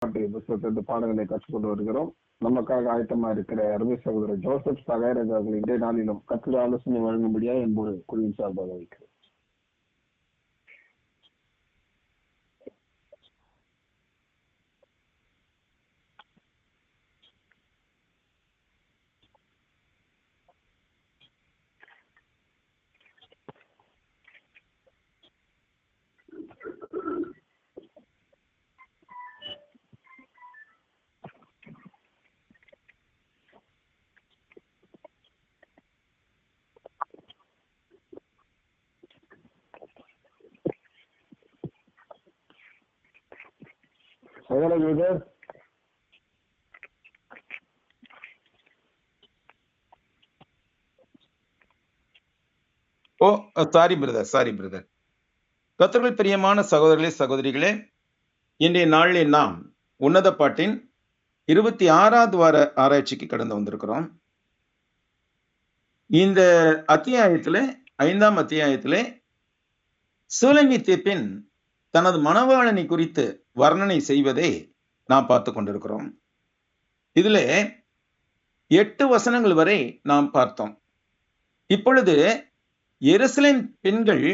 புத்தகத்திலிருந்து பாடங்களை கற்றுக்கொண்டு வருகிறோம். நமக்காக ஆயத்தமா இருக்கிற அருமை சகோதரர் ஜோசப் சகாயராஜ் அவர்கள் இன்றைய நாளிலும் கற்று ஆலோசனை வழங்கும்படியா என்பது குழுவின் சார்பாக வைக்கிறேன். Sorry brother. கர்த்தருக்குள் பிரியமான சகோதரர்களே சகோதரிகளே, இன்றைய நாளில் நாம் உன்னத பாட்டின் 26வது வார ஆராய்ச்சிக்கு கடந்து வந்திருக்கிறோம். இந்த அத்தியாயத்திலே 5ஆம் அத்தியாயத்திலே சூலமித்திய பெண் தனது மணவாளனை குறித்து வர்ணனை செய்வதை நாம் பார்த்து கொண்டிருக்கிறோம். இதிலே 8 வசனங்கள் வரை நாம் பார்த்தோம். இப்பொழுது எருசலேம் பெண்கள்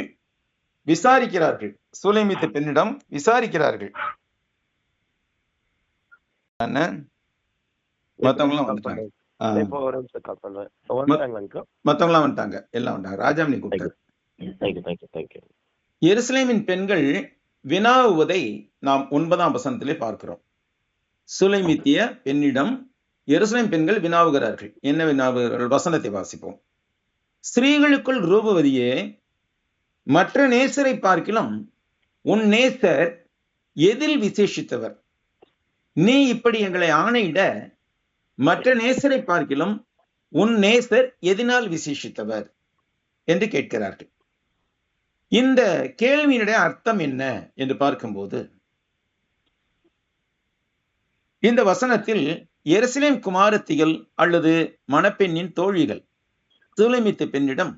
விசாரிக்கிறார்கள், சூலமித்திய பெண்ணிடம் விசாரிக்கிறார்கள். மத்தவங்களாம் வந்துட்டாங்க, எல்லாம் வந்துட்டாங்க. ராஜாமணி கூப்பிட்டாரு. எருசலேமின் பெண்கள் வினாவுவதை நாம் 9ஆம் வசனத்திலே பார்க்கிறோம். சூலமித்திய பெண்ணிடம் எருசலேம் பெண்கள் வினாவுகிறார்கள். என்ன வினாவுகிறார்கள்? வசனத்தை வாசிப்போம். ஸ்திரீகளுக்குள் ரூபவதியே, மற்ற நேசரை பார்க்கிலும் உன் நேசர் எதில் விசேஷித்தவர்? நீ இப்படி எங்களை ஆணையிட மற்ற நேசரை பார்க்கிலும் உன் நேசர் எதனால் விசேஷித்தவர் என்று கேட்கிறார்கள். இந்த கேள்வியினுடைய அர்த்தம் என்ன என்று பார்க்கும்போது, இந்த வசனத்தில் எருசலேம் குமாரத்திகள் அல்லது மணப்பெண்ணின் தோழிகள் சூலமித்திய பெண்ணிடம்,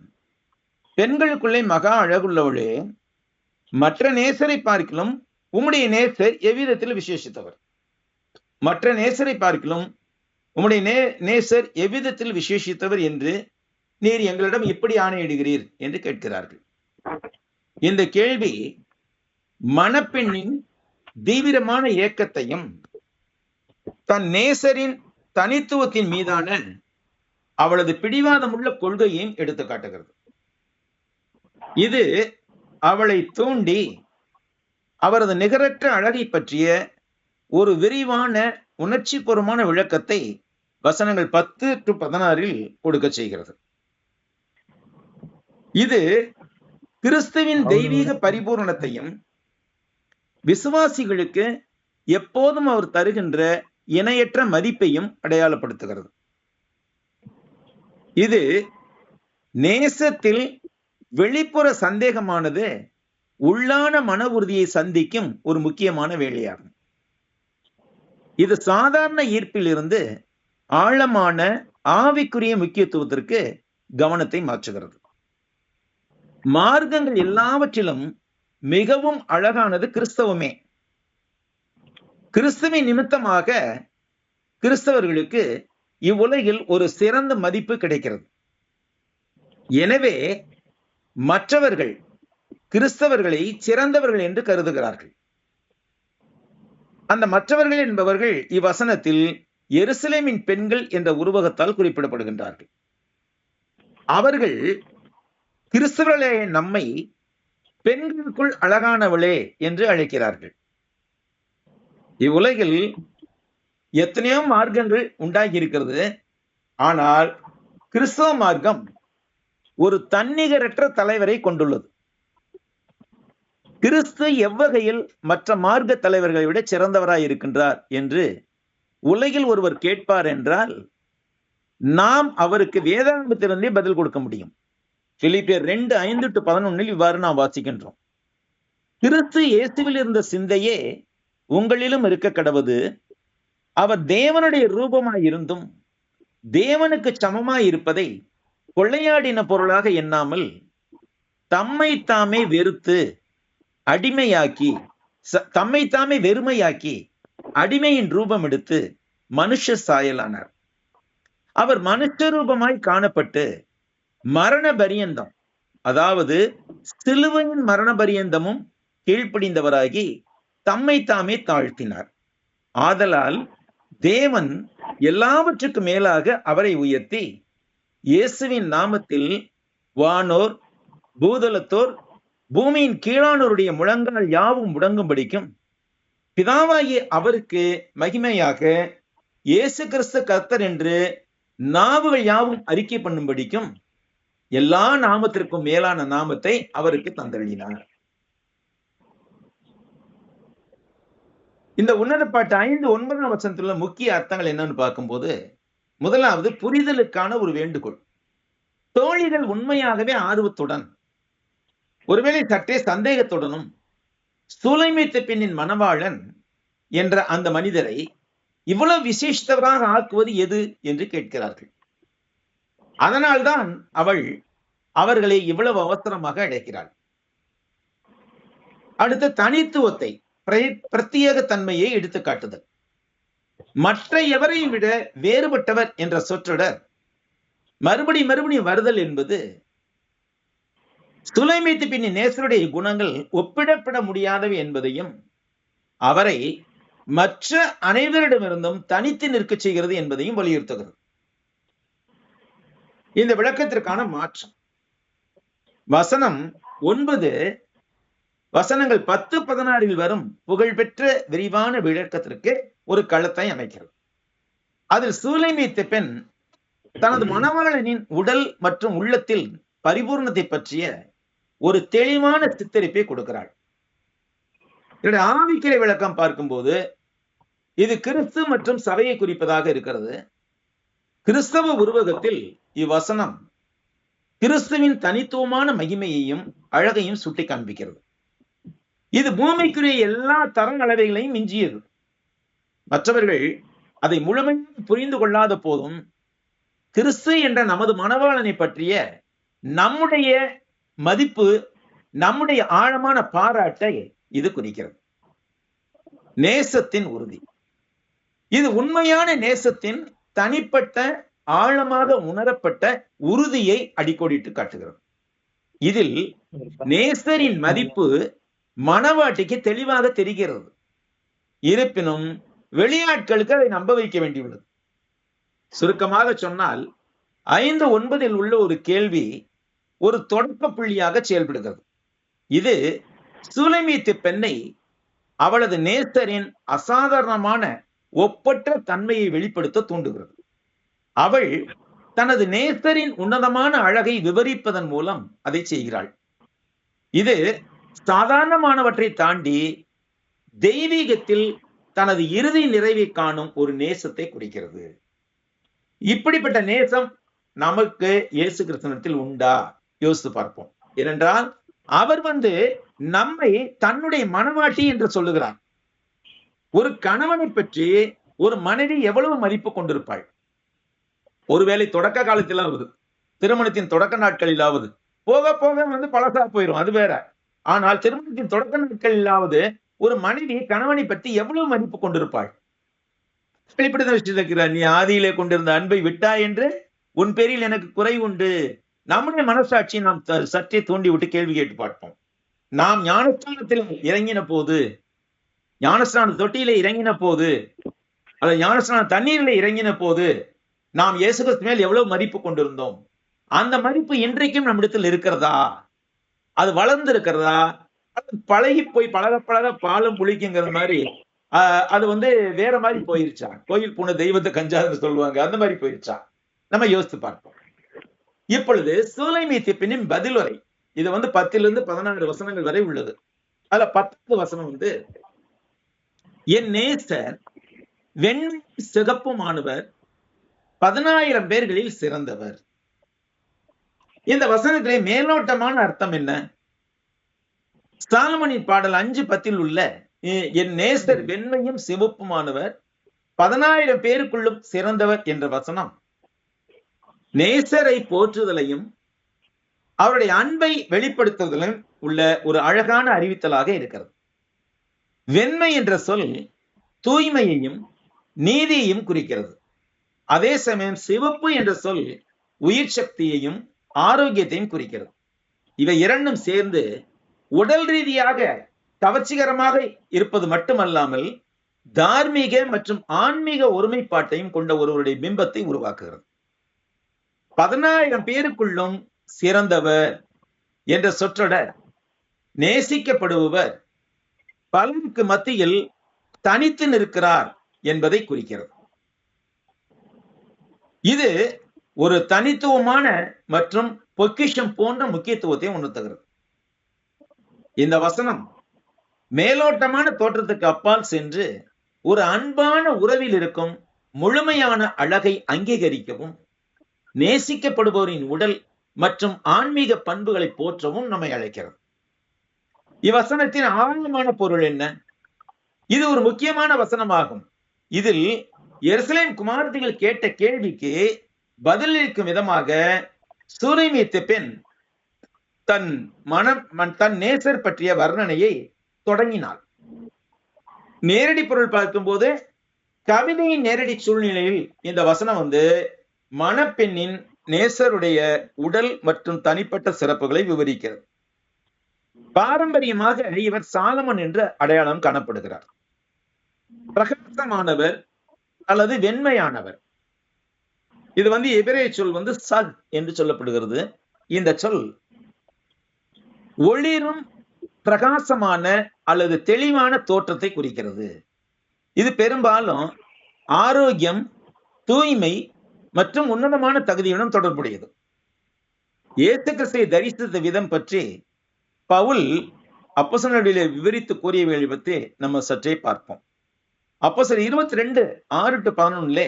பெண்களுக்குள்ளே மகா அழகுள்ளவளே, மற்ற நேசரை பார்க்கிலும் உம்முடைய நேசர் எவ்விதத்தில் விசேஷித்தவர்? மற்ற நேசரை பார்க்கிலும் உம்முடைய நேசர் எவ்விதத்தில் விசேஷித்தவர் என்று நீர் எங்களிடம் இப்படி ஆணையிடுகிறீர் என்று கேட்கிறார்கள். இந்த கேள்வி மணப்பெண்ணின் தீவிரமான ஏக்கத்தையும் தன் நேசரின் தனித்துவத்தின் மீதான அவளது பிடிவாதமுள்ள கொள்கையையும் எடுத்து காட்டுகிறது. இது அவளை தூண்டி அவரது நிகரற்ற அழகை பற்றிய ஒரு விரிவான உணர்ச்சிபூர்வமான விளக்கத்தை வசனங்கள் 10 to 16 கொடுக்க செய்கிறது. இது கிறிஸ்துவின் தெய்வீக பரிபூரணத்தையும் விசுவாசிகளுக்கு எப்போதும் அவர் தருகின்ற இணையற்ற மதிப்பையும் அடையாளப்படுத்துகிறது. இது நேசத்தில் வெளிப்புற சந்தேகமானது உள்ளான மன உறுதியை சந்திக்கும் ஒரு முக்கியமான வேலையாகும். இது சாதாரண ஈர்ப்பில் இருந்து ஆழமான ஆவிக்குரிய முக்கியத்துவத்திற்கு கவனத்தை மாற்றுகிறது. மார்க்கங்கள் எல்லாவற்றிலும் மிகவும் அழகானது கிறிஸ்தவமே. கிறிஸ்துவின் நிமித்தமாக கிறிஸ்தவர்களுக்கு இவ்வுலகில் ஒரு சிறந்த மதிப்பு கிடைக்கிறது. எனவே மற்றவர்கள் கிறிஸ்தவர்களை சிறந்தவர்கள் என்று கருதுகிறார்கள். அந்த மற்றவர்கள் என்பவர்கள் இவ்வசனத்தில் எருசலேமின் பெண்கள் என்ற உருவகத்தால் குறிப்பிடப்படுகின்றார்கள். அவர்கள் கிறிஸ்தவர்களே நம்மை பெண்களுக்குள் அழகானவளே என்று அழைக்கிறார்கள். இவ்வுலகில் எத்தனையோ மார்க்கங்கள் உண்டாகி இருக்கிறது. ஆனால் கிறிஸ்தவ மார்க்கம் ஒரு தன்னிகரற்ற தலைவரை கொண்டுள்ளது. கிறிஸ்து எவ்வகையில் மற்ற மார்க்க தலைவர்களை விட சிறந்தவராய் இருக்கின்றார் என்று உலகில் ஒருவர் கேட்பார் என்றால் நாம் அவருக்கு வேதாகமத்திலிருந்தே பதில் கொடுக்க முடியும். பிலிப்பியர் 2:5 to 11 இவ்வாறு நாம் வாசிக்கின்றோம். கிறிஸ்து இயேசுவில் இருந்த சிந்தையே உங்களிலும் இருக்க கடவது. அவர் தேவனுடைய ரூபமாய் இருந்தும் தேவனுக்கு சமமாய் இருப்பதை கொள்ளையாடின பொருளாக எண்ணாமல் தம்மை தாமே வெறுத்து அடிமையாக்கி தம்மை தாமே வெறுமையாக்கி அடிமையின் ரூபம் எடுத்து மனுஷ சாயலானார். அவர் மனுஷ ரூபமாய் காணப்பட்டு மரண பரியந்தம், அதாவது சிலுவையின் மரண பரியந்தமும் கீழ்ப்படிந்தவராகி தம்மை தாமே தாழ்த்தினார். ஆதலால் தேவன் எல்லாவற்றுக்கும் மேலாக அவரை உயர்த்தி இயேசுவின் நாமத்தில் வானோர், பூதலத்தோர், பூமியின் கீழானோருடைய முழங்கால் யாவும் முடங்கும்படிக்கும், பிதாவாகிய அவருக்கு மகிமையாக இயேசு கிறிஸ்து கர்த்தர் என்று நாவுகள் யாவும் அறிக்கை பண்ணும்படிக்கும் எல்லா நாமத்திற்கும் மேலான நாமத்தை அவருக்கு தந்தளினார். இந்த உன்னத பாட்டு 5:9 வசனத்துல முக்கிய அர்த்தங்கள் என்னன்னு பார்க்கும்போது, முதலாவது புரிதலுக்கான ஒரு வேண்டுகோள். தோழிகள் உண்மையாகவே ஆர்வத்துடன், ஒருவேளை சற்றே சந்தேகத்துடனும், சூலைமீத்த பெண்ணின் மணவாளன் என்ற அந்த மனிதரை இவ்வளவு விசேஷத்தவராக ஆக்குவது எது என்று கேட்கிறார்கள். அதனால்தான் அவள் அவர்களை இவ்வளவு அவசரமாக அழைக்கிறாள். அடுத்த தனித்துவத்தை, பிரத்யேக தன்மையை எடுத்து காட்டுதல். மற்ற எவரையும் விட வேறுபட்டவர் என்ற சொற்றொடர் மறுபடியும் வருதல் என்பது சுலைமீத்து பெண்ணின் நேசருடைய குணங்கள் ஒப்பிடப்பட முடியாதவை என்பதையும், அவரை மற்ற அனைவரிடமிருந்தும் தனித்து நிற்க செய்கிறது என்பதையும் வலியுறுத்துகிறது. இந்த விளக்கத்திற்கான மாற்றம் வசனம் 9 வசனங்கள் 10-16 வரும் புகழ்பெற்ற விரிவான விளக்கத்திற்கு ஒரு களத்தை அமைக்கிறது. அதில் சூலைமீத்த பெண் தனது மணவாளனின் உடல் மற்றும் உள்ளத்தில் பரிபூர்ணத்தை பற்றிய ஒரு தெளிவான சித்தரிப்பை கொடுக்கிறாள். இதனுடைய ஆவிக்குரிய விளக்கம் பார்க்கும்போது இது கிறிஸ்து மற்றும் சபையை குறிப்பதாக இருக்கிறது. கிறிஸ்தவ உருவகத்தில் இவ்வசனம் கிறிஸ்துவின் தனித்துவமான மகிமையையும் அழகையும் சுட்டி காண்பிக்கிறது. இது பூமிக்குரிய எல்லா தர அளவைகளையும் மிஞ்சியது. மற்றவர்கள் அதை முழுமையாக புரிந்து கொள்ளாத போதும் கிறிஸ்து என்ற நமது மணவாளனை பற்றிய நம்முடைய மதிப்பு, நம்முடைய ஆழமான பாராட்டை இது குறிக்கிறது. நேசத்தின் உறுதி. இது உண்மையான நேசத்தின் தனிப்பட்ட, ஆழமாக உணரப்பட்ட உறுதியை அடிக்கோடிட்டு காட்டுகிறது. இதில் நேசரின் மதிப்பு மணவாட்டிக்கு தெளிவாக தெரிகிறது. இருப்பினும் வெளியாட்களுக்கு அதை நம்ப வைக்க வேண்டியுள்ளது. சுருக்கமாக சொன்னால் 5:9 உள்ள ஒரு கேள்வி ஒரு தொடக்க புள்ளியாக செயல்படுகிறது. இது சூலைமீத்து பெண்ணை அவளது நேசரின் அசாதாரணமான ஒப்பற்ற தன்மையை வெளிப்படுத்த தூண்டுகிறது. அவள் தனது நேசரின் உன்னதமான அழகை விவரிப்பதன் மூலம் அதை செய்கிறாள். இது சாதாரணமானவற்றை தாண்டி தெய்வீகத்தில் தனது இறுதி நிறைவை காணும் ஒரு நேசத்தை குறிக்கிறது. இப்படிப்பட்ட நேசம் நமக்கு இயேசு கிறிஸ்துவிடத்தில் உண்டா? யோசித்து பார்ப்போம். ஏனென்றால் அவர் நம்மை தன்னுடைய மணவாட்டி என்று சொல்லுகிறார். ஒரு கணவனை பற்றி ஒரு மனைவி எவ்வளவு மதிப்பு கொண்டிருப்பாள்? ஒருவேளை தொடக்க காலத்திலாவது, திருமணத்தின் தொடக்க நாட்களிலாவது, போக போக பழசா போயிடும், அது வேற. ஆனால் திருமணத்தின் தொடக்க நாட்களிலாவது ஒரு மனைவி கணவனை பற்றி எவ்வளவு மதிப்பு கொண்டிருப்பாள்? வெளிப்படுத்த வச்சிருக்கிறார், நீ ஆதியிலே கொண்டிருந்த அன்பை விட்டாய் என்று உன் பேரில் எனக்கு குறை உண்டு. நம்முடைய மனசாட்சியை நாம் சற்றே தூண்டி விட்டு கேள்வி கேட்டு பார்ப்போம். நாம் ஞானஸ்தானத்தில் இறங்கின போது, ஞானஸ்தான தொட்டியில இறங்கின போது, அல்லது ஞானஸ்தான தண்ணீரில இறங்கின போது நாம் இயேசு கிறிஸ்து மேல் எவ்வளவு மதிப்பு கொண்டிருந்தோம்? அந்த மதிப்பு இன்றைக்கும் நம்மிடத்தில் இருக்கிறதா? அது வளர்ந்து இருக்கிறதா? அது பழகி போய் பழக பழக பாலும் புளிக்குங்கிற மாதிரி அது வேற மாதிரி போயிருச்சா? கோயில் போன தெய்வத்தை கஞ்சாதுன்னு சொல்லுவாங்க, அந்த மாதிரி போயிருச்சா? நம்ம யோசித்து பார்ப்போம். இப்பொழுது சூலைமீத்து பெண்ணின் பதிலுரை, இது 10-16 வசனங்கள் வரை உள்ளது. அதுல 10வது வசனம் என் நேசர் வெண்மை சிகப்புமானவர், 10,000 பேர்களில் சிறந்தவர். இந்த வசனத்திலே மேலோட்டமான அர்த்தம் என்ன? சாலமோனின் பாடல் 5:10 உள்ள என் நேசர் வெண்மையும் சிவப்புமானவர், 10,000 பேருக்குள்ளும் சிறந்தவர் என்ற வசனம் நேசரை போற்றுதலையும் அவருடைய அன்பை வெளிப்படுத்துவதிலும் உள்ள ஒரு அழகான அறிவித்தலாக இருக்கிறது. வெண்மை என்ற சொல் தூய்மையையும் நீதியையும் குறிக்கிறது. அதே சமயம் சிவப்பு என்ற சொல் உயிர் சக்தியையும் ஆரோக்கியத்தையும் குறிக்கிறது. இவை இரண்டும் சேர்ந்து உடல் ரீதியாக கவர்ச்சிகரமாக இருப்பது மட்டுமல்லாமல் தார்மீக மற்றும் ஆன்மீக ஒருமைப்பாட்டையும் கொண்ட ஒருவருடைய பிம்பத்தை உருவாக்குகிறது. 10,000 பேருக்குள்ளும் சிறந்தவர் என்ற சொற்றொடர் நேசிக்கப்படுபவர், பலருக்கு மத்தியில் தனித்து நிற்கிறார் என்பதை குறிக்கிறது. இது ஒரு தனித்துவமான மற்றும் பொக்கிஷம் போன்ற முக்கியத்துவத்தை உணர்த்துகிறது. இந்த வசனம் மேலோட்டமான தோற்றத்துக்கு அப்பால் சென்று ஒரு அன்பான உறவில் இருக்கும் முழுமையான அழகை அங்கீகரிக்கவும், நேசிக்கப்படுபவரின் உடல் மற்றும் ஆன்மீக பண்புகளை போற்றவும் நம்மை அழைக்கிறது. இவ்வசனத்தின் ஆழமான பொருள் என்ன? இது ஒரு முக்கியமான வசனமாகும். இதில் எருசலேம் குமாரத்திகள் கேட்ட கேள்விக்கு பதிலளிக்கும் விதமாக சூரிமித்த பெண் தன் நேசர் பற்றிய வர்ணனையை தொடங்கினாள். நேரடி பொருள் பார்க்கும்போது கவிதையின் நேரடி சூழ்நிலையில் இந்த வசனம் மணப்பெண்ணின் நேசருடைய உடல் மற்றும் தனிப்பட்ட சிறப்புகளை விவரிக்கிறது. பாரம்பரியமாக இவர் சாலமன் என்ற அடையாளம் காணப்படுகிறார். பிரகாசமானவர் அல்லது வெண்மையானவர். இது எபிரேய சொல் சக் என்று சொல்லப்படுகிறது. இந்த சொல் ஒளிரும் பிரகாசமான அல்லது தெளிவான தோற்றத்தை குறிக்கிறது. இது பெரும்பாலும் ஆரோக்கியம், தூய்மை மற்றும் உன்னதமான தகுதியுடன் தொடர்புடையது. இயேசு கிறிஸ்துவை தரிசித்த விதம் பற்றி பவுல் அப்போஸ்தலர்களிலே விவரித்து கூறியவை பற்றி நம்ம சற்றே பார்ப்போம். அப்போஸ்தலர் 22:6-11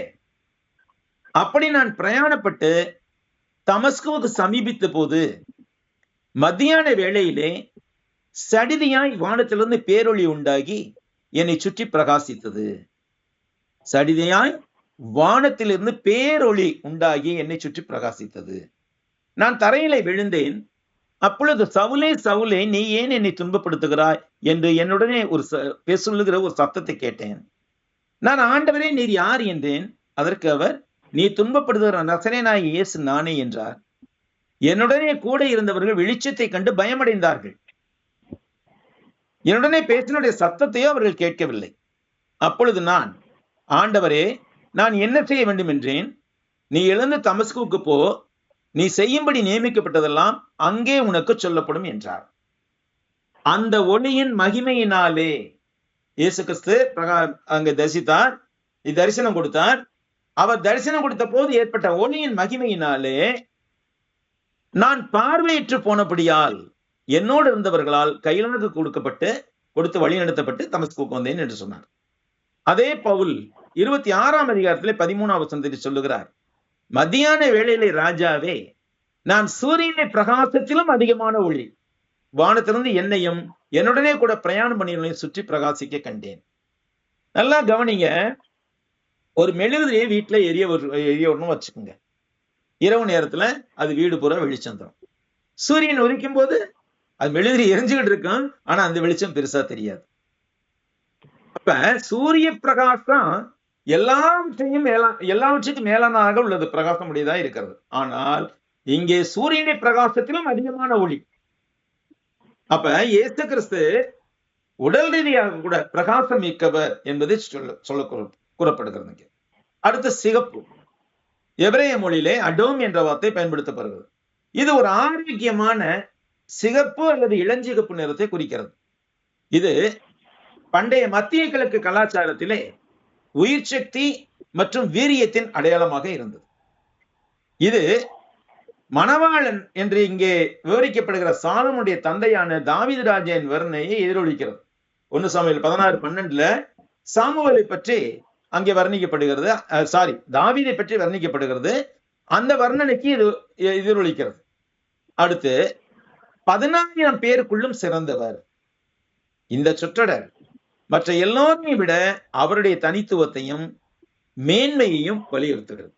அப்படி நான் பிரயாணப்பட்டு தமஸ்குவுக்கு சமீபித்த போது மத்தியான வேளையிலே சடிதியாய் வானத்திலிருந்து பேரொளி உண்டாகி என்னை சுற்றி பிரகாசித்தது. சடிதியாய் வானத்திலிருந்து பேரொளி உண்டாகி என்னை சுற்றி பிரகாசித்தது. நான் தரையிலே விழுந்தேன். அப்பொழுது சவுலே சவுலே, நீ ஏன் என்னை துன்பப்படுத்துகிறாய் என்று என்னுடனே சொல்லுகிற ஒரு சத்தத்தை கேட்டேன். நான் ஆண்டவரே, நீர் யார் என்றேன். அதற்கு அவர், நீ துன்பப்படுத்துகிற நசரேயனாகிய இயேசு நானே என்றார். என்னுடனே கூட இருந்தவர்கள் வெளிச்சத்தை கண்டு பயமடைந்தார்கள். என்னுடனே பேசினுடைய சத்தத்தையோ அவர்கள் கேட்கவில்லை. அப்பொழுது நான், ஆண்டவரே, நான் என்ன செய்ய வேண்டும் என்றேன். நீ எழுந்து தமஸ்குவுக்கு போ, நீ செய்யும்படி நியமிக்கப்பட்டதெல்லாம் அங்கே உனக்கு சொல்லப்படும் என்றார். அந்த ஒளியின் மகிமையினாலே இயேசு கிறிஸ்து அங்கே தரிசித்தார், தரிசனம் கொடுத்தார். அவர் தரிசனம் கொடுத்த போது ஏற்பட்ட ஒளியின் மகிமையினாலே நான் பார்வையற்று போனபடியால் என்னோடு இருந்தவர்களால் கையிலாக கொடுத்து வழி நடத்தப்பட்டு தமஸ்குவுக்கு வந்தேன் என்று சொன்னார். அதே பவுல் 26ஆம் அதிகாரத்திலே 13ஆம் வசனத்தில் சொல்லுகிறார், மத்தியான வேளையிலே ராஜாவே, நான் சூரியனை பிரகாசத்திலும் அதிகமான ஒளி வானத்திலிருந்து என்னையும் என்னுடனே கூட பிரயாணம் பண்ணியவர்களையும் சுற்றி பிரகாசிக்க கண்டேன். நல்லா கவனிங்க. ஒரு மெழுகுதிரியை வீட்டுல எரியணும் வச்சுக்கோங்க. இரவு நேரத்துல அது வீடு பூரா வெளிச்சம் தரும். சூரியன் உதிக்கும் போது அது மெழுகுதிரி எரிஞ்சுக்கிட்டு இருக்கும், ஆனா அந்த வெளிச்சம் பெருசா தெரியாது. அப்ப சூரிய பிரகாசம் எல்லாவற்றுக்கும் மேலானாக உள்ளது, பிரகாசம் உடையதா இருக்கிறது. ஆனால் இங்கே சூரியனை பிரகாசத்திலும் அதிகமான ஒளி. அப்ப இயேசு கிறிஸ்து உடல் ரீதியாக கூட பிரகாசம் மிக்கவர் என்பதை சொல்ல கூறப்படுகிறது. அடுத்து சிகப்பு. எபிரேய மொழியிலே அடோம் என்ற வார்த்தை பயன்படுத்தப்படுகிறது. இது ஒரு ஆரோக்கியமான சிகப்பு அல்லது இளஞ்சிகப்பு நிறத்தை குறிக்கிறது. இது பண்டைய மத்திய கிழக்கு கலாச்சாரத்திலே உயிர் சக்தி மற்றும் வீரியத்தின் அடையாளமாக இருந்தது. இது மணவாளன் என்று இங்கே விவரிக்கப்படுகிற சாலமோனுடைய தந்தையான தாவீது ராஜாவின் வர்ணனையை எதிரொலிக்கிறது. 1 சாமுவேல் 16:12 சாமுவேலை பற்றி அங்கே வர்ணிக்கப்படுகிறது. தாவீதை பற்றி வர்ணிக்கப்படுகிறது. அந்த வர்ணனைக்கு இது எதிரொலிக்கிறது. அடுத்து 10,000 பேருக்குள்ளும் சிறந்தவர். இந்த சொற்றொடர் மற்ற எல்லோரையும் விட அவருடைய தனித்துவத்தையும் மேன்மையையும் வலியுறுத்துகிறது.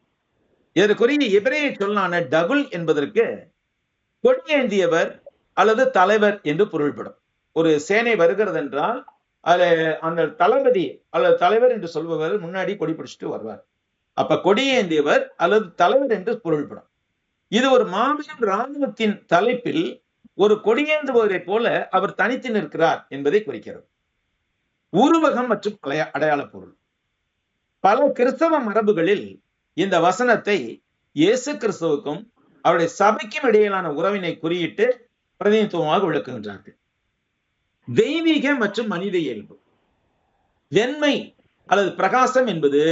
இதற்குரிய எபிரேய சொல்லான டகுல் என்பதற்கு கொடியேந்தியவர் அல்லது தலைவர் என்று பொருள்படும். ஒரு சேனை வருகிறது என்றால் அதுல அந்த தளபதி அல்லது தலைவர் என்று சொல்பவர் முன்னாடி கொடி பிடிச்சிட்டு வருவார். அப்ப கொடியேந்தியவர் அல்லது தலைவர் என்று பொருள்படும். இது ஒரு மாபெரும் இராணுவத்தின் தலைப்பில் ஒரு கொடியேந்துபவரை போல அவர் தனித்து நிற்கிறார் என்பதை குறிக்கிறது. உருவகம் மற்றும் அடையாள பொருள். பல கிறிஸ்தவ மரபுகளில் இந்த வசனத்தை இயேசு கிறிஸ்துவுக்கும் அவருடைய சபைக்கும் இடையிலான உறவினை குறியிட்டு பிரதிநிதித்துவமாக விளக்குகின்றார்கள். தெய்வீக மற்றும் மனித இயல்பு. வெண்மை அல்லது பிரகாசம் என்பது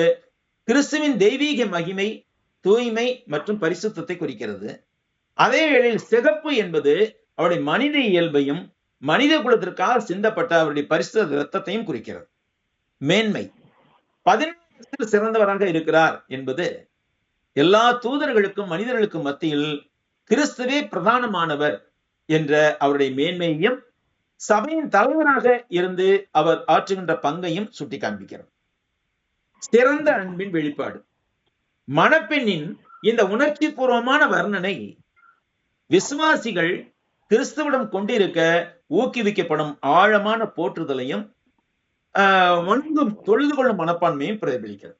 கிறிஸ்துவின் தெய்வீக மகிமை, தூய்மை மற்றும் பரிசுத்தத்தை குறிக்கிறது. அதே வேளையில் சிகப்பு என்பது அவருடைய மனித இயல்பையும் மனித குலத்திற்காக சிந்தப்பட்ட அவருடைய பரிசுத்த இரத்தத்தையும் குறிக்கிறது. மேன்மை. 14 சிறந்தவராக இருக்கிறார் என்பது எல்லா தூதர்களுக்கும் மனிதர்களுக்கும் மத்தியில் கிறிஸ்துவே பிரதானமானவர் என்ற அவருடைய மேன்மையையும் சபையின் தலைவராக இருந்து அவர் ஆற்றுகின்ற பங்கையும் சுட்டி காண்பிக்கிறது. சிறந்த அன்பின் வெளிப்பாடு. மணப்பெண்ணின் இந்த உணர்ச்சி பூர்வமான வர்ணனை விசுவாசிகள் கிறிஸ்துவிடம் கொண்டிருக்க ஊக்குவிக்கப்படும் ஆழமான போற்றுதலையும் வணங்கும் தொழுது கொள்ளும் மனப்பான்மையும் பிரதிபலிக்கிறது.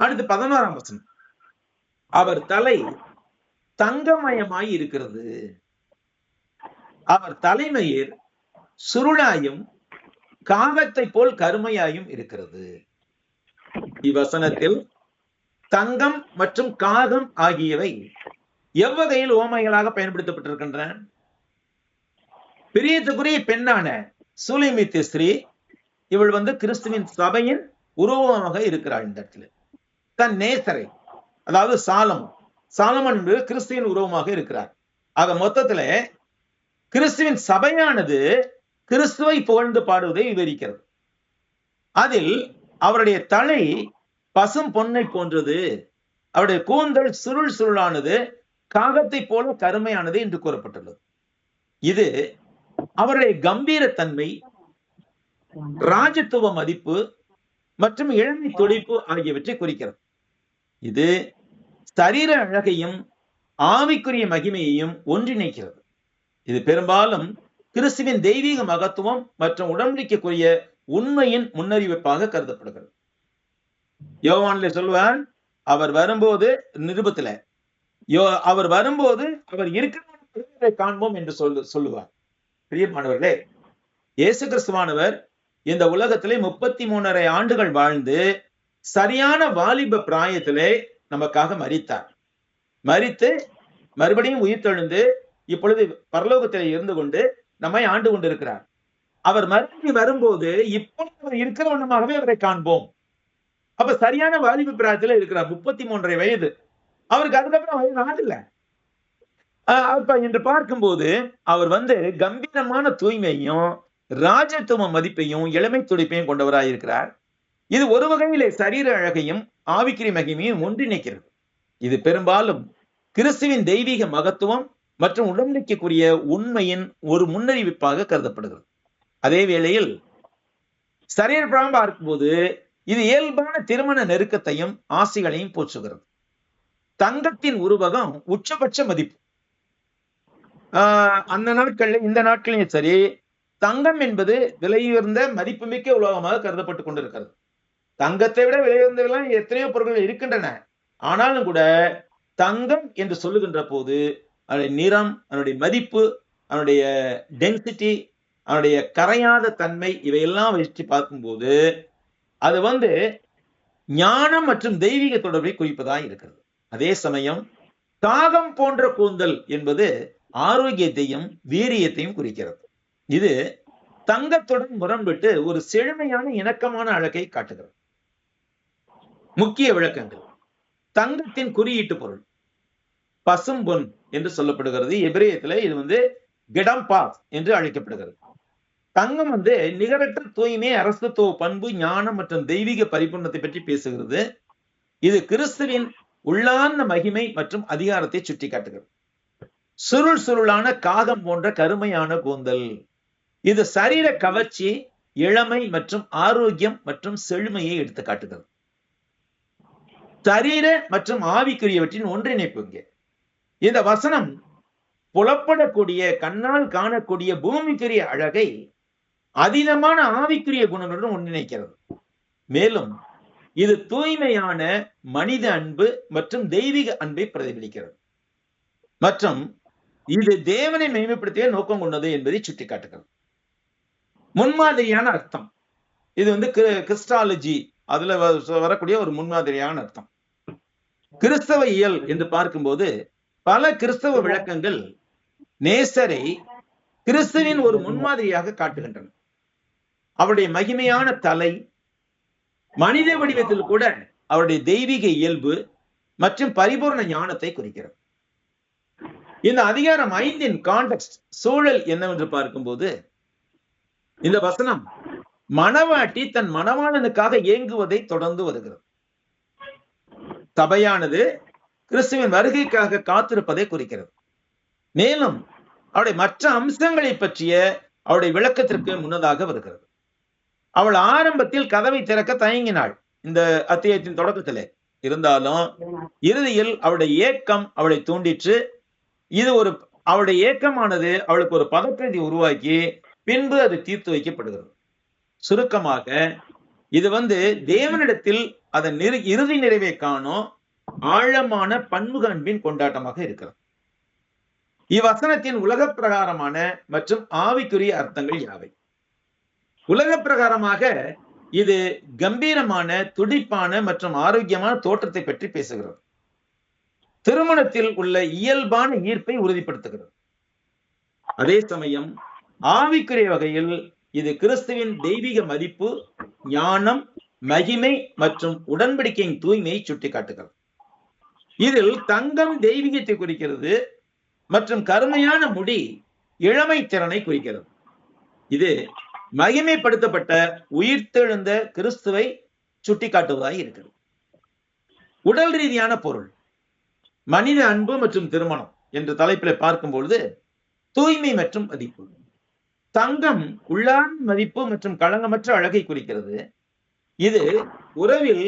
அடுத்து 11ஆம் வசனம். அவர் தலை தங்கமயமாய் இருக்கிறது, அவர் தலைமயிர் சுருளாயும் காகத்தை போல் கருமையாயும் இருக்கிறது. இவ்வசனத்தில் தங்கம் மற்றும் காகம் ஆகியவை எவ்வகையில் ஓமைகளாக பயன்படுத்தப்பட்டிருக்கின்றன? பிரியத்துக்குரிய பெண்ணான சூலிமித்து ஸ்திரீ, இவள் கிறிஸ்துவின் சபையின் உருவமாக இருக்கிறாள். இந்த இடத்துல தன் நேசரை, அதாவது சாலமன் என்பது கிறிஸ்துவின் உருவமாக இருக்கிறார். ஆக மொத்தத்துல கிறிஸ்துவின் சபையானது கிறிஸ்துவை புகழ்ந்து பாடுவதை விவரிக்கிறது. அதில் அவருடைய தலை பசும் பொன்னை போன்றது, அவருடைய கூந்தல் சுருளானது, காகத்தை போல கருமையானது என்று கூறப்பட்டுள்ளது. இது அவருடைய கம்பீரத்தன்மை, ராஜத்துவ மதிப்பு மற்றும் இளமை துடிப்பு ஆகியவற்றை குறிக்கிறது. இது சரீர அழகையும் ஆவிக்குரிய மகிமையையும் ஒன்றிணைக்கிறது. இது பெரும்பாலும் கிறிஸ்துவின் தெய்வீக மகத்துவம் மற்றும் உடன்படிக்கைக்குரிய உண்மையின் முன்னறிவிப்பாக கருதப்படுகிறது. யோவான்ல சொல்வான், அவர் வரும்போது நிருபத்துல அவர் வரும்போது அவர் இருக்கிற காண்போம் என்று சொல்லுவார். பிரியமானவர்களே, இயேசு கிறிஸ்துவானவர் இந்த உலகத்திலே 33.5 ஆண்டுகள் வாழ்ந்து சரியான வாலிப பிராயத்திலே நமக்காக மரித்து மறுபடியும் உயிர்த்தெழுந்து இப்பொழுது பரலோகத்திலே இருந்து கொண்டு நம்மை ஆண்டு கொண்டிருக்கிறார். அவர் மறுபடியும் வரும்போது இப்பொழுது அவர் இருக்கிற வண்ணமாகவே அவரை காண்போம். அப்ப சரியான வாலிப பிராயத்திலே இருக்கிறார். 33.5 வயது. அவருக்கு அதுக்கப்புறம் வயது ஆகல. அப்ப என்று பார்க்கும்போது அவர் கம்பீரமான தூய்மையும் ராஜத்துவ மதிப்பையும் இளமை துடிப்பையும் கொண்டவராயிருக்கிறார். இது ஒரு வகையிலே சரீர அழகையும் ஆவிக்குரிய மகிமையும் ஒன்றிணைக்கிறது. இது பெரும்பாலும் கிறிஸ்துவின் தெய்வீக மகத்துவம் மற்றும் உடன்படிக்கைக்குரிய உண்மையின் ஒரு முன்னறிவிப்பாக கருதப்படுகிறது. அதே வேளையில் சரீரப்பிரகாரம் பார்க்கும்போது இது இயல்பான திருமண நெருக்கத்தையும் ஆசைகளையும் போற்றுகிறது. தங்கத்தின் உருவகம் உச்சபட்ச மதிப்பு. அந்த நாட்கள்ல இந்த நாட்களையும் சரி, தங்கம் என்பது விலையுயர்ந்த மதிப்புமிக்க உலோகமாக கருதப்பட்டுக் கொண்டிருக்கிறது. தங்கத்தை விட விலையுயர்ந்தவெல்லாம் எத்தனையோ பொருட்கள் இருக்கின்றன. ஆனாலும் கூட தங்கம் என்று சொல்லுகின்ற போது அதனுடைய நிறம், அதனுடைய மதிப்பு, அதனுடைய டென்சிட்டி, அதனுடைய கரையாத தன்மை, இவையெல்லாம் வச்சு பார்க்கும்போது அது ஞானம் மற்றும் தெய்வீக தொடர்பை குறிப்பதாக இருக்கிறது. அதே சமயம் காகம் போன்ற கூந்தல் என்பது ஆரோக்கியத்தையும் வீரியத்தையும் குறிக்கிறது. இது தங்கத்துடன் முரண்பட்டு ஒரு செழுமையான இணக்கமான அழகை காட்டுகிறது. முக்கிய விளக்கங்கள். தங்கத்தின் குறியீட்டு பொருள் பசும்பொன் என்று சொல்லப்படுகிறது. எபிரேயத்துல இது கெடம்பாஸ் என்று அழைக்கப்படுகிறது. தங்கம் நிகரற்ற தூய்மை, அரசத்துவ பண்பு, ஞானம் மற்றும் தெய்வீக பரிபூர்ணத்தை பற்றி பேசுகிறது. இது கிறிஸ்துவின் உள்ளார்ந்த மகிமை மற்றும் அதிகாரத்தை சுட்டி காட்டுகிறது. சுருளான காகம் போன்ற கருமையான கூந்தல், இது சரீர கவர்ச்சி, இளமை மற்றும் ஆரோக்கியம் மற்றும் செழுமையை எடுத்து காட்டுகிறது. சரீர மற்றும் ஆவிக்குரியவற்றின் ஒன்றிணைப்பு இங்கே. இந்த வசனம் புலப்படக்கூடிய, கண்ணால் காணக்கூடிய பூமிக்குரிய அழகை அதீதமான ஆவிக்குரிய குணங்களுடன் ஒன்றிணைக்கிறது. மேலும் இது தூய்மையான மனித அன்பு மற்றும் தெய்வீக அன்பை பிரதிபலிக்கிறது மற்றும் இது தேவனை மேம்படுத்திய நோக்கம் கொண்டது என்பதை சுட்டிக்காட்டுகிறது. முன்மாதிரியான அர்த்தம், இது கிறிஸ்டாலஜி அதுல வரக்கூடிய ஒரு முன்மாதிரியான அர்த்தம். கிறிஸ்தவ இயல் என்று பார்க்கும்போது பல கிறிஸ்தவ விளக்கங்கள் நேசரை கிறிஸ்துவின் ஒரு முன்மாதிரியாக காட்டுகின்றன. அவருடைய மகிமையான தலை, மனித வடிவத்தில் கூட அவருடைய தெய்வீக இயல்பு மற்றும் பரிபூர்ண ஞானத்தை குறிக்கிறது. இந்த அதிகாரம் 5 கான்டெக்ஸ்ட், சூழல் என்னவென்று பார்க்கும்போது இந்த வசனம் மணவாட்டி தன் மணவாளனுக்காக ஏங்குவதை தொடர்ந்து வருகிறது. சபையானது கிறிஸ்துவின் வருகைக்காக காத்திருப்பதை குறிக்கிறது. மேலும் அவருடைய மற்ற அம்சங்களை பற்றிய அவருடைய விளக்கத்திற்கு முன்னதாக வருகிறது. அவள் ஆரம்பத்தில் கதவை திறக்க தயங்கினாள் இந்த அத்தியாயத்தின் தொடக்கத்திலே. இருந்தாலும் இறுதியில் அவளுடைய ஏக்கம் அவளை தூண்டிற்று. இது அவளுடைய ஏக்கமானது அவளுக்கு ஒரு பதற்றத்தை உருவாக்கி பின்பு அது தீர்த்து வைக்கப்படுகிறது. சுருக்கமாக இது தேவனிடத்தில் அதன் இறுதி நிறைவை காணும் ஆழமான பன்முக அன்பின் கொண்டாட்டமாக இருக்கிறது. இவ்வசனத்தின் உலக பிரகாரமான மற்றும் ஆவிக்குரிய அர்த்தங்கள் யாவை? உலக பிரகாரமாக இது கம்பீரமான, துடிப்பான மற்றும் ஆரோக்கியமான தோற்றத்தை பற்றி பேசுகிறது. திருமணத்தில் உள்ள இயல்பான ஈர்ப்பை உறுதிப்படுத்துகிறது. அதே சமயம் ஆவிக்குரிய வகையில் இது கிறிஸ்துவின் தெய்வீக மதிப்பு, ஞானம், மகிமை மற்றும் உடன்படிக்கையின் தூய்மையை சுட்டிக்காட்டுகிறது. இதில் தங்கம் தெய்வீகத்தை குறிக்கிறது மற்றும் கருமையான முடி இளமை திறனை குறிக்கிறது. இது மகிமைப்படுத்தப்பட்ட உயிர்த்தெழுந்த கிறிஸ்துவை சுட்டிக்காட்டுவதாய் இருக்கிறது. உடல் ரீதியான பொருள், மனித அன்பு மற்றும் திருமணம் என்ற தலைப்பில் பார்க்கும்பொழுது தூய்மை மற்றும் மதிப்பு. தங்கம் உள்ளார்ந்த மதிப்பு மற்றும் களங்கமற்ற அழகை குறிக்கிறது. இது உறவில்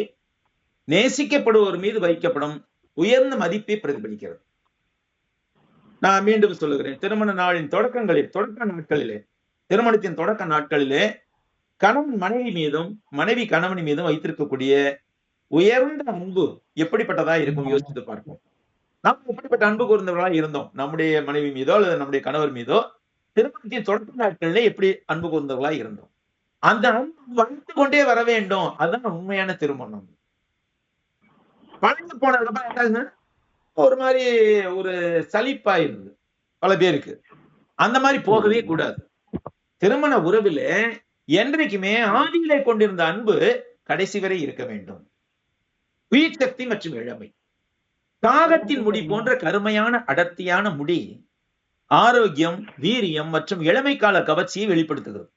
நேசிக்கப்படுவோர் மீது வைக்கப்படும் உயர்ந்த மதிப்பை பிரதிபலிக்கிறது. நான் மீண்டும் சொல்லுகிறேன், திருமண நாளின் தொடக்க நாட்களிலே, திருமணத்தின் தொடக்க நாட்களிலே கணவன் மனைவி மீதும் மனைவி கணவன் மீதும் வைத்திருக்கக்கூடிய உயர்ந்த அன்பு எப்படிப்பட்டதா இருக்கும் யோசித்து பார்ப்போம். நாம் எப்படிப்பட்ட அன்பு கூர்ந்தவர்களா இருந்தோம் நம்முடைய மனைவி மீதோ அல்லது நம்முடைய கணவர் மீதோ திருமணத்தின் தொடக்க நாட்களிலே எப்படி அன்பு கூர்ந்தவர்களா இருந்தோம்? அந்த அன்பு வந்து கொண்டே வர வேண்டும். அதுதான் உண்மையான திருமணம். பழந்து போனதுக்கு ஒரு மாதிரி ஒரு சலிப்பா இருந்தது பல பேருக்கு. அந்த மாதிரி போகவே கூடாது. திருமண உறவில் என்றைக்குமே ஆதியிலே கொண்டிருந்த அன்பு கடைசி வரை இருக்க வேண்டும். உயிர் சக்தி மற்றும் இளமை, காகத்தின் முடி போன்ற கருமையான அடர்த்தியான முடி ஆரோக்கியம், வீரியம் மற்றும் இளமை கால கவர்ச்சியை வெளிப்படுத்துகிறது.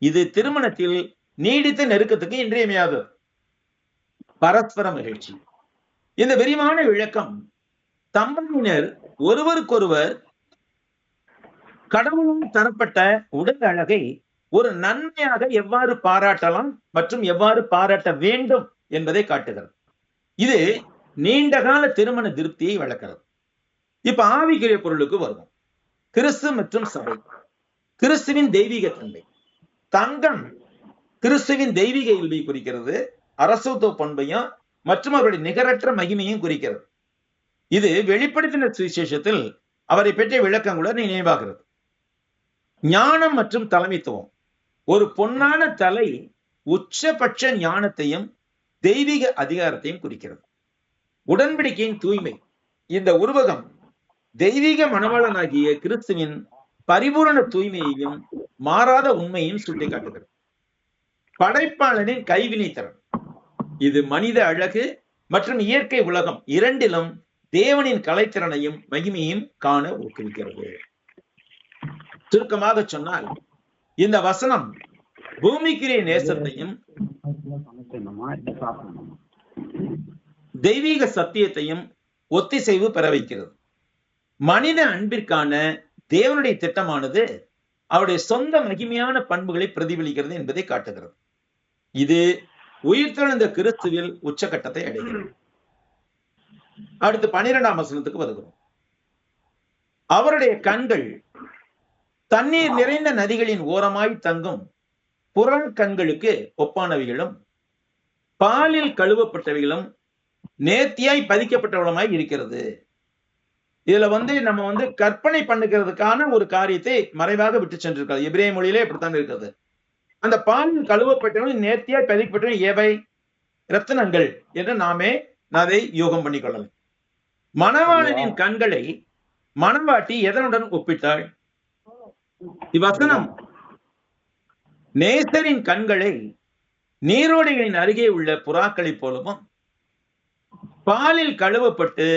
இது திருமணத்தில் நீடித்த நெருக்கத்துக்கு இன்றியமையாதது. பரஸ்பர மகிழ்ச்சி. இந்த விரிவான விளக்கம் தம்பதியினர் ஒருவருக்கொருவர் கடவுளால் தரப்பட்ட உடல் அழகை ஒரு நன்மையாக எவ்வாறு பாராட்டலாம் மற்றும் எவ்வாறு பாராட்ட வேண்டும் என்பதை காட்டுகிறது. இது நீண்டகால திருமண திருப்தியை வளர்க்கிறது. இப்ப ஆவிக்குரிய பொருளுக்கு வருவோம். கிறிஸ்து மற்றும் சபை. கிறிஸ்துவின் தெய்வீக தன்மை. தங்கம் கிறிஸ்துவின் தெய்வீக இயல்பை குறிக்கிறது, அரசுத்துவ பண்பையும் மற்றும் அவருடைய நிகரற்ற மகிமையும் குறிக்கிறது. இது வெளிப்படுத்தின சுவிசேஷத்தில் அவரை பற்றிய விளக்கங்களுடன் நினைவாகிறது. ஞானம் மற்றும் தலைமைத்துவம். ஒரு பொன்னான தலை உச்சபட்ச ஞானத்தையும் தெய்வீக அதிகாரத்தையும் குறிக்கிறது. உடன்படிக்கையின் தூய்மை. இந்த உருவகம் தெய்வீக மணவாளனாகிய கிறிஸ்துவின் பரிபூரண தூய்மையையும் மாறாத உண்மையையும் சுட்டிக்காட்டுகிறது. படைப்பாளனின் கைவினை திறன். இது மனித அழகு மற்றும் இயற்கை உலகம் இரண்டிலும் தேவனின் கலைத்திறனையும் மகிமையும் காண ஊக்குவிக்கிறது. சுருக்கமாக சொன்னால் இந்த வசனம் பூமிக்குரிய நேசத்தையும் தெய்வீக சத்தியத்தையும் ஒத்திசைவு பெற வைக்கிறது. மனித அன்பிற்கான தேவனுடைய திட்டமானது அவருடைய சொந்த மகிமையான பண்புகளை பிரதிபலிக்கிறது என்பதை காட்டுகிறது. இது உயிர்த்தெழுந்த கிறிஸ்துவில் உச்சகட்டத்தை அடைகிறது. அடுத்து 12ஆம் வசனத்துக்கு வருகிறோம். அவருடைய கண்கள் தண்ணீர் நிறைந்த நதிகளின் ஓரமாய் தங்கும் புற கண்களுக்கு ஒப்பானவைகளும் பாலில் கழுவப்பட்டவைகளும் நேர்த்தியாய் பதிக்கப்பட்டவளுமாய் இருக்கிறது. இதுல நம்ம கற்பனை பண்ணுகிறதுக்கான ஒரு காரியத்தை மறைவாக விட்டு சென்றிருக்கிறது. எபிரேய மொழியிலே இப்படித்தான் இருக்கிறது. அந்த பாலில் கழுவப்பட்டவர்கள் நேர்த்தியாய் பதிக்கப்பட்டவர்கள் எவை? ரத்தினங்கள் என்று நாமே அதை யோகம் பண்ணிக்கொள்ளலாம். மணவாளனின் கண்களை மணவாட்டி எதனுடன் ஒப்பிட்டாள்? இவ்வசனம் நேசரின் கண்களை நீரோடைகளின் அருகே உள்ள புறாக்களை போலவும் பாலில் கழுவப்பட்டு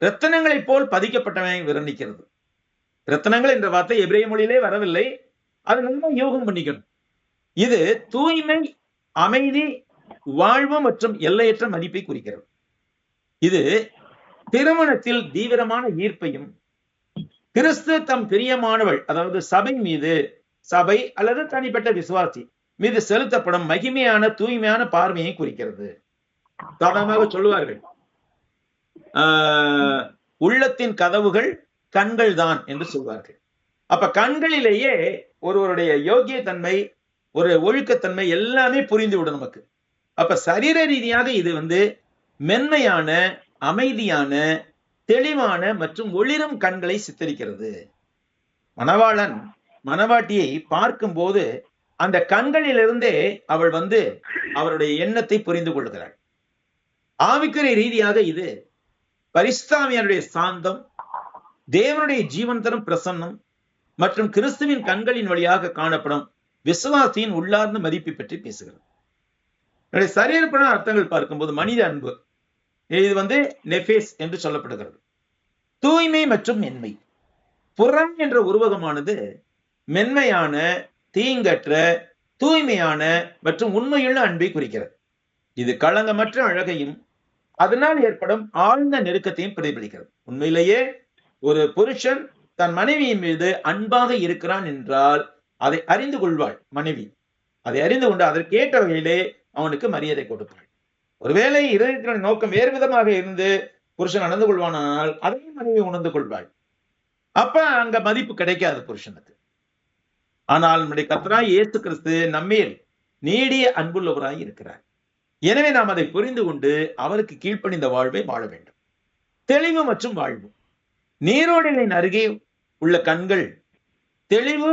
ரத்தனங்களை போல் பதிக்கப்பட்டவை விவரணிக்கிறது. ரத்தனங்கள் என்ற வார்த்தை எபிரேய மொழியிலே வரவில்லை. அது நம்ம யோகம் பண்ணிக்கணும். இது தூய்மை, அமைதி, வாழ்வு மற்றும் எல்லையற்ற மதிப்பை குறிக்கிறது. இது திருமணத்தில் தீவிரமான ஈர்ப்பையும் கிறிஸ்து தம் பிரியமானவள், அதாவது சபை மீது, சபை அல்லது தனிப்பட்ட விசுவாசி மீது செலுத்தப்படும் மகிமையான தூய்மையான பார்வையை குறிக்கிறது. சாதாரணமாக சொல்லுவார்கள், உள்ளத்தின் கதவுகள் கண்கள் தான் என்று சொல்வார்கள். அப்ப கண்களிலேயே ஒருவருடைய யோகிய தன்மை, ஒரு ஒழுக்கத்தன்மை எல்லாமே புரிந்துவிடும் நமக்கு. அப்ப சரீர ரீதியாக இது மென்மையான, அமைதியான, தெளிவான மற்றும் ஒளிரும் கண்களை சித்தரிக்கிறது. மணவாளன் மணவாட்டியை பார்க்கும் போது அந்த கண்களிலிருந்தே அவள் அவருடைய எண்ணத்தை புரிந்து கொள்கிறாள். ஆவிக்குரிய ரீதியாக இது பரிசுத்தாவியானுடைய சாந்தம், தேவனுடைய ஜீவன் தரும் பிரசன்னம் மற்றும் கிறிஸ்துவின் கண்களின் வழியாக காணப்படும் விசுவாசியின் உள்ளார்ந்த மதிப்பை பற்றி பேசுகிறது. சரீரப்பட அர்த்தங்கள் பார்க்கும்போது மனித அன்பு, இது நெஃபேஸ் என்று சொல்லப்படுகிறது. தூய்மை மற்றும் மென்மை. புறம் என்ற உருவகமானது மென்மையான, தீங்கற்ற, தூய்மையான மற்றும் உண்மையுள்ள அன்பை குறிக்கிறது. இது களங்கமற்ற அழகையும் அதனால் ஏற்படும் ஆழ்ந்த நெருக்கத்தையும் பிரதிபலிக்கிறது. உண்மையிலேயே ஒரு புருஷன் தன் மனைவியின் மீது அன்பாக இருக்கிறான் என்றால் அதை அறிந்து கொள்வாள் மனைவி. அதை அறிந்து கொண்டு அதற்கேற்ற வகையிலே அவனுக்கு மரியாதை கொடுப்பாள். ஒருவேளை இருக்கிற நோக்கம் வேறு விதமாக இருந்து புருஷன் நடந்து கொள்வானால் அதையும் மனைவி உணர்ந்து கொள்வாள். அப்ப அங்க மதிப்பு கிடைக்காது புருஷனுக்கு. ஆனால் நம்முடைய கர்த்தராகிய இயேசு கிறிஸ்து நம்மேல் நீடிய அன்புள்ளவராய் இருக்கிறார். எனவே நாம் அதை புரிந்து கொண்டு அவருக்கு கீழ்ப்பணிந்த வாழ்வை வாழ வேண்டும். தெளிவு மற்றும் வாழ்வு. நீரோடைகளின் அருகே உள்ள கண்கள் தெளிவு,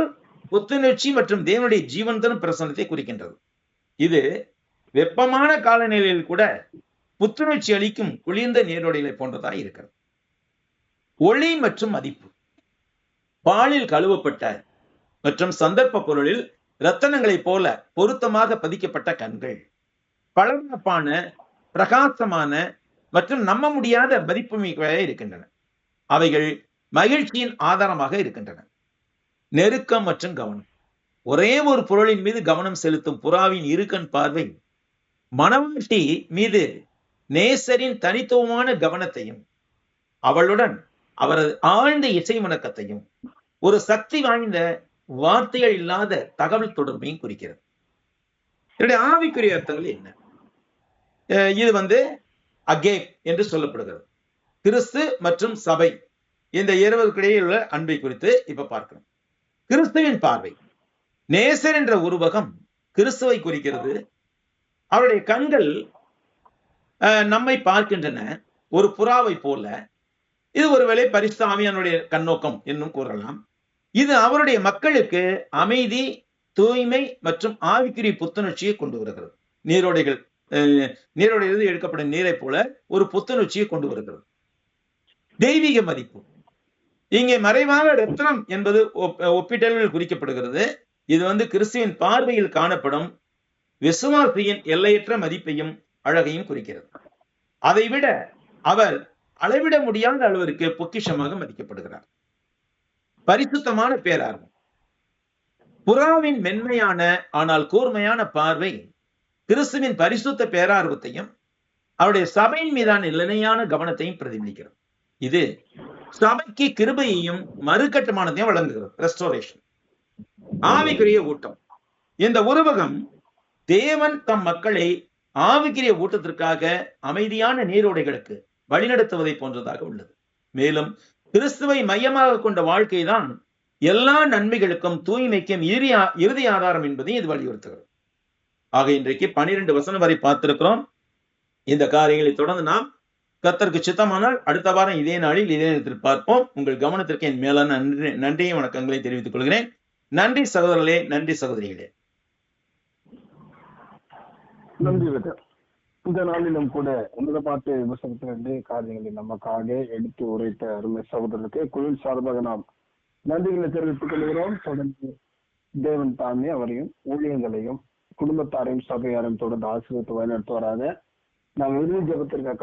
புத்துணர்ச்சி மற்றும் தேவனுடைய ஜீவன் தரும் பிரசன்னத்தை குறிக்கின்றது. இது வெப்பமான காலநிலையில் கூட புத்துணர்ச்சி அளிக்கும் குளிர்ந்த நீரோடைகளை போன்றதாக இருக்கிறது. ஒளி மற்றும் மதிப்பு. பாலில் கழுவப்பட்ட மற்றும் சந்தர்ப்ப பொருளில் ரத்தனங்களைப் போல பொருத்தமாக பதிக்கப்பட்ட கண்கள் பளபளப்பான, பிரகாசமான மற்றும் நம்ப முடியாத மதிப்புமிக்கவையாக இருக்கின்றன. அவைகள் மகிழ்ச்சியின் ஆதாரமாக இருக்கின்றன. நெருக்கம் மற்றும் கவனம். ஒரே ஒரு பொருளின் மீது கவனம் செலுத்தும் புறாவின் இருக்கண் பார்வை மணவாட்டி மீது நேசரின் தனித்துவமான கவனத்தையும் அவளுடன் அவரது ஆழ்ந்த இசை முழக்கத்தையும் ஒரு சக்தி வாய்ந்த வார்த்தைகள் இல்லாத தகவல் தொடர்பையும் குறிக்கிறது. என்னுடைய ஆவிக்குரிய அர்த்தங்கள் என்ன? இது அகேப் என்று சொல்லப்படுகிறது. கிறிஸ்து மற்றும் சபை இந்த இருவருக்கிடையே உள்ள அன்பை குறித்து இப்ப பார்க்கிறோம். கிறிஸ்துவின் பார்வை. நேசர் என்ற உருவகம் கிறிஸ்துவை குறிக்கிறது. அவருடைய கண்கள் நம்மை பார்க்கின்றன ஒரு புறாவை போல. இது ஒருவேளை பரிசுத்த ஆவியானுடைய கண்ணோக்கம் என்னும் கூறலாம். இது அவருடைய மக்களுக்கு அமைதி, தூய்மை மற்றும் ஆவிக்குரிய புத்துணர்ச்சியை கொண்டு வருகிறது. நீரோடையிலிருந்து எடுக்கப்படும் நீரை போல ஒரு புத்துணர்ச்சியை கொண்டு வருகிறது. தெய்வீக மதிப்பு. இங்கே மறைவாக ரத்னம் என்பது ஒப்பீட்டளவில் குறிக்கப்படுகிறது. இது கிறிஸ்துவின் பார்வையில் காணப்படும் விசுவாசியின் எல்லையற்ற மதிப்பையும் அழகையும் குறிக்கிறது. அதைவிட அவர் அளவிட முடியாத அளவிற்கு பொக்கிஷமாக மதிக்கப்படுகிறார். பரிசுத்தமான பேரார்வம். புறாவின் மென்மையான ஆனால் கூர்மையான பார்வை கிறிஸ்துவின் பரிசுத்த பேரார்வத்தையும் அவருடைய சபையின் மீதான நிலையான கவனத்தையும் பிரதிபலிக்கிறது. இது சபைக்கு கிருபையையும் மறுகட்டுமானத்தையும் வழங்குகிறது. ரெஸ்டோரேஷன். ஆவிக்குரிய ஊட்டம். இந்த உருவகம் தேவன் தம் மக்களை ஆவிக்குரிய ஊட்டத்திற்காக அமைதியான நீரோடைகளுக்கு வழிநடத்துவதை போன்றதாக உள்ளது. மேலும் கிறிஸ்துவை மையமாக கொண்ட வாழ்க்கைதான் எல்லா நன்மைகளுக்கும் தூய்மைக்கும் இறுதி ஆதாரம் என்பதையும் இது வலியுறுத்துகிறது. ஆக இன்றைக்கு 12 வசனம் வரை பார்த்திருக்கிறோம். இந்த காரியங்களை தொடர்ந்து நாம் கர்த்தருக்கு சித்தமானால் அடுத்த வாரம் இதே நாளில் இதே நேரத்தில் பார்ப்போம். உங்கள் கவனத்திற்கு என் மேலான நன்றியை வணக்கங்களை தெரிவித்துக் கொள்கிறேன். நன்றி சகோதரர்களே, நன்றி சகோதரிகளே. நன்றி. இந்த நாளிலும் கூட உன்னத பாட்டு விமர்சனத்திலிருந்து காரியங்களை நமக்காக எடுத்து உரைத்த அருமை சகோதரருக்கு குழு சார்பாக நாம் நன்றிகளை தெரிவித்துக் கொள்கிறோம். தொடர்ந்து தேவன் தாமே அவரையும் ஊழியங்களையும் குடும்பத்தாரையும் சபையாரையும் தொடர்ந்து ஆசீர்வதித்து வழிநடத்துவாராக. நாம் இறுதி ஜெபத்திற்காக